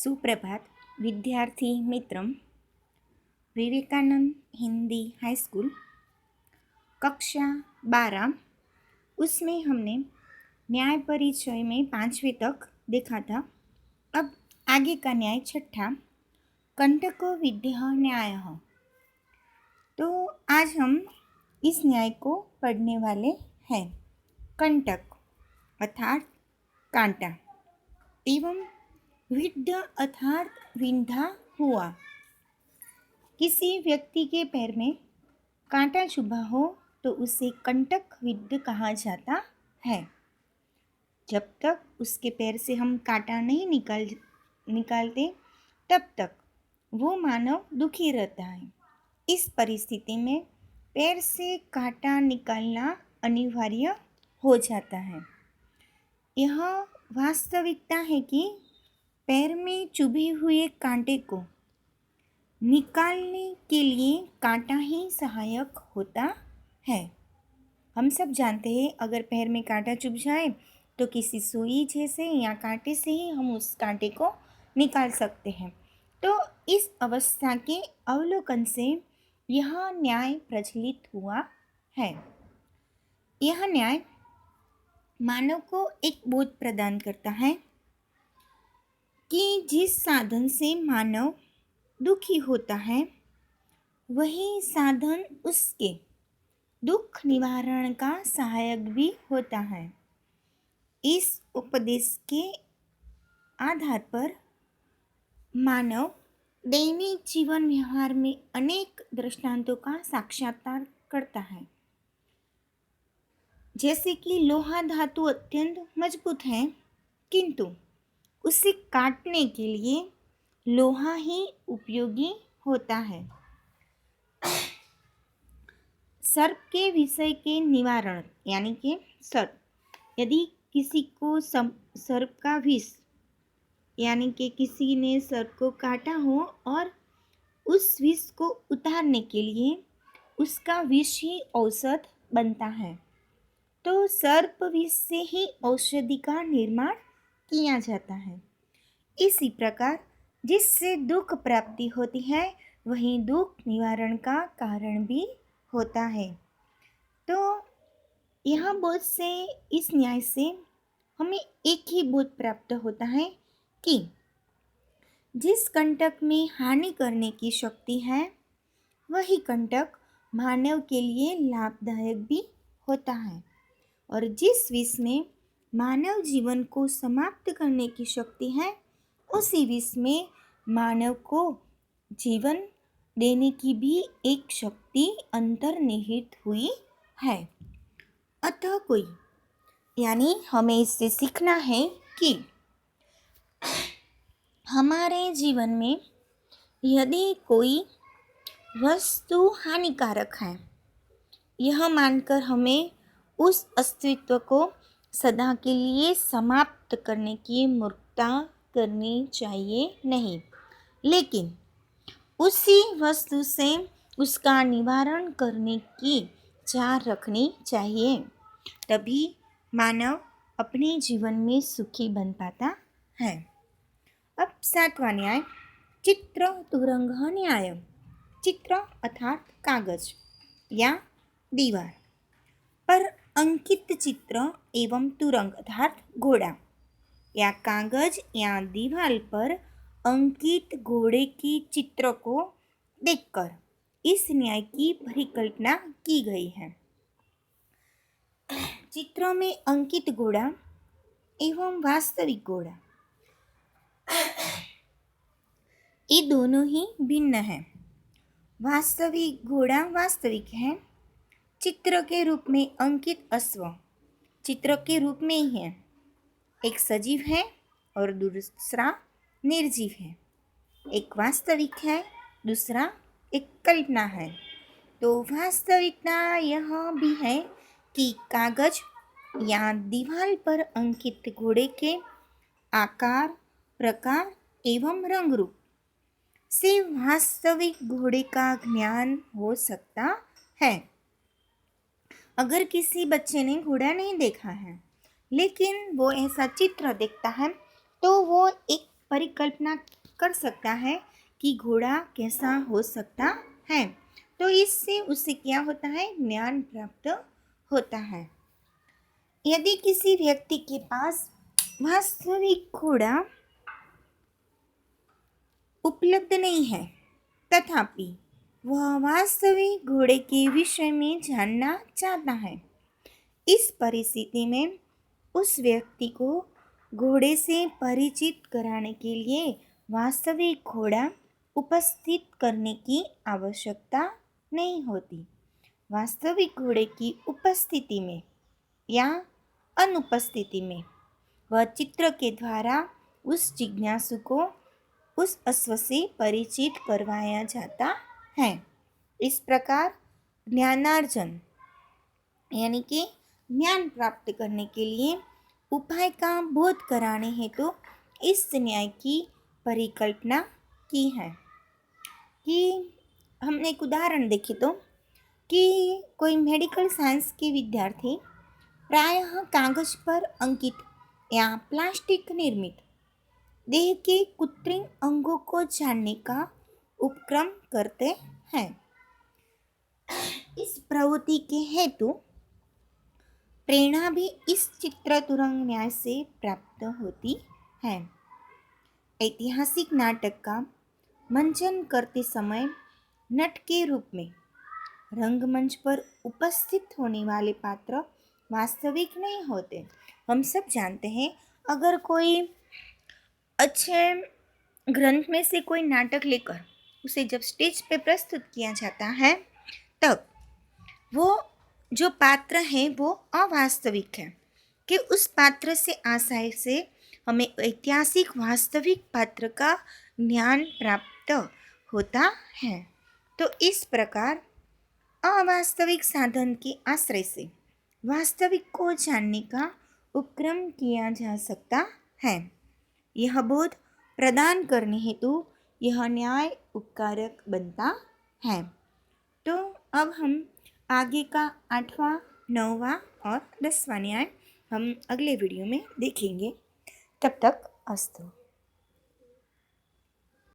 सुप्रभात विद्यार्थी मित्रम। Vivekananda Hindi high school कक्षा 12, उसमें हमने न्याय परिचय में 5वीं तक देखा था। अब आगे का न्याय 6ठा, कंटको विद्यः न्यायः। तो आज हम इस न्याय को पढ़ने वाले हैं। कंटक अर्थात कांटा एवं विद्ध अर्थात विंधा हुआ। किसी व्यक्ति के पैर में कांटा चुभा हो तो उसे कंटक विद्ध कहा जाता है। जब तक उसके पैर से हम कांटा नहीं निकालते तब तक वो मानव दुखी रहता है। इस परिस्थिति में पैर से कांटा निकालना अनिवार्य हो जाता है। यह वास्तविकता है कि पैर में चुभे हुए कांटे को निकालने के लिए कांटा ही सहायक होता है। हम सब जानते हैं अगर पैर में कांटा चुभ जाए तो किसी सुई जैसे या कांटे से ही हम उस कांटे को निकाल सकते हैं। तो इस अवस्था के अवलोकन से यह न्याय प्रचलित हुआ है। यह न्याय मानव को एक बोध प्रदान करता है कि जिस साधन से मानव दुखी होता है वही साधन उसके दुख निवारण का सहायक भी होता है। इस उपदेश के आधार पर मानव दैनिक जीवन व्यवहार में अनेक दृष्टांतों का साक्षात्कार करता है। जैसे कि लोहा धातु अत्यंत मजबूत है, किंतु उसे काटने के लिए लोहा ही उपयोगी होता है। सर्प के विषय के निवारण यानी कि सर्प, यदि किसी को सर्प का विष यानी कि किसी ने सर्प को काटा हो और उस विष को उतारने के लिए उसका विष ही औषध बनता है, तो सर्प विष से ही औषधि का निर्माण किया जाता है। इसी प्रकार जिससे दुख प्राप्ति होती है वही दुख निवारण का कारण भी होता है। तो यह बोध से, इस न्याय से हमें एक ही बोध प्राप्त होता है कि जिस कंटक में हानि करने की शक्ति है वही कंटक मानव के लिए लाभदायक भी होता है, और जिस विष में मानव जीवन को समाप्त करने की शक्ति है उसी विष में मानव को जीवन देने की भी एक शक्ति अंतर्निहित हुई है। अतः कोई, यानी हमें इससे सीखना है कि हमारे जीवन में यदि कोई वस्तु हानिकारक है, यह मानकर हमें उस अस्तित्व को सदा के लिए समाप्त करने की मूर्खता करनी चाहिए नहीं, लेकिन उसी वस्तु से उसका निवारण करने की चाह रखनी चाहिए। तभी मानव अपने जीवन में सुखी बन पाता है। अब 7वां न्याय, चित्र तुरंग न्याय। चित्र अर्थात कागज या दीवार पर अंकित चित्र एवं तुरंग अर्थात घोड़ा या कागज या दीवार पर अंकित घोड़े की चित्र को देखकर इस न्याय की परिकल्पना की गई है। चित्रों में अंकित घोड़ा एवं वास्तविक घोड़ा, ये दोनों ही भिन्न हैं। वास्तविक घोड़ा वास्तविक है, चित्र के रूप में अंकित अश्व चित्र के रूप में ही है। एक सजीव है और दूसरा निर्जीव है। एक वास्तविक है, दूसरा एक कल्पना है। तो वास्तविकता यह भी है कि कागज या दीवार पर अंकित घोड़े के आकार, प्रकार एवं रंग रूप से वास्तविक घोड़े का ज्ञान हो सकता है। अगर किसी बच्चे ने घोड़ा नहीं देखा है लेकिन वो ऐसा चित्र देखता है तो वो एक परिकल्पना कर सकता है कि घोड़ा कैसा हो सकता है। तो इससे उसे क्या होता है, ज्ञान प्राप्त होता है। यदि किसी व्यक्ति के पास वास्तविक घोड़ा उपलब्ध नहीं है, तथापि वह वास्तविक घोड़े के विषय में जानना चाहता है, इस परिस्थिति में उस व्यक्ति को घोड़े से परिचित कराने के लिए वास्तविक घोड़ा उपस्थित करने की आवश्यकता नहीं होती। वास्तविक घोड़े की उपस्थिति में या अनुपस्थिति में वह चित्र के द्वारा उस जिज्ञासु को उस अश्व से परिचित करवाया जाता है। इस प्रकार ज्ञानार्जन यानी कि ज्ञान प्राप्त करने के लिए उपाय का बोध कराने हेतु इस न्याय की परिकल्पना की है। कि हमने एक उदाहरण देखे तो कि कोई मेडिकल साइंस के विद्यार्थी प्रायः कागज पर अंकित या प्लास्टिक निर्मित देह के कृत्रिम अंगों को जानने का उपक्रम करते हैं। इस प्रवृत्ति के हेतु प्रेरणा भी इस चित्र तुरंग न्याय से प्राप्त होती है। ऐतिहासिक नाटक का मंचन करते समय नट के रूप में रंगमंच पर उपस्थित होने वाले पात्र वास्तविक नहीं होते। हम सब जानते हैं, अगर कोई अच्छे ग्रंथ में से कोई नाटक लेकर उसे जब स्टेज पे प्रस्तुत किया जाता है, तब वो जो पात्र है वो अवास्तविक है, कि उस पात्र से आशय से हमें ऐतिहासिक वास्तविक पात्र का ज्ञान प्राप्त होता है। तो इस प्रकार अवास्तविक साधन के आश्रय से वास्तविक को जानने का उपक्रम किया जा सकता है। यह बोध प्रदान करने हेतु यह न्याय उपकारक बनता है। तो अब हम आगे का 8वां, 9वां और 10वां न्याय हम अगले वीडियो में देखेंगे। तब तक अस्तु।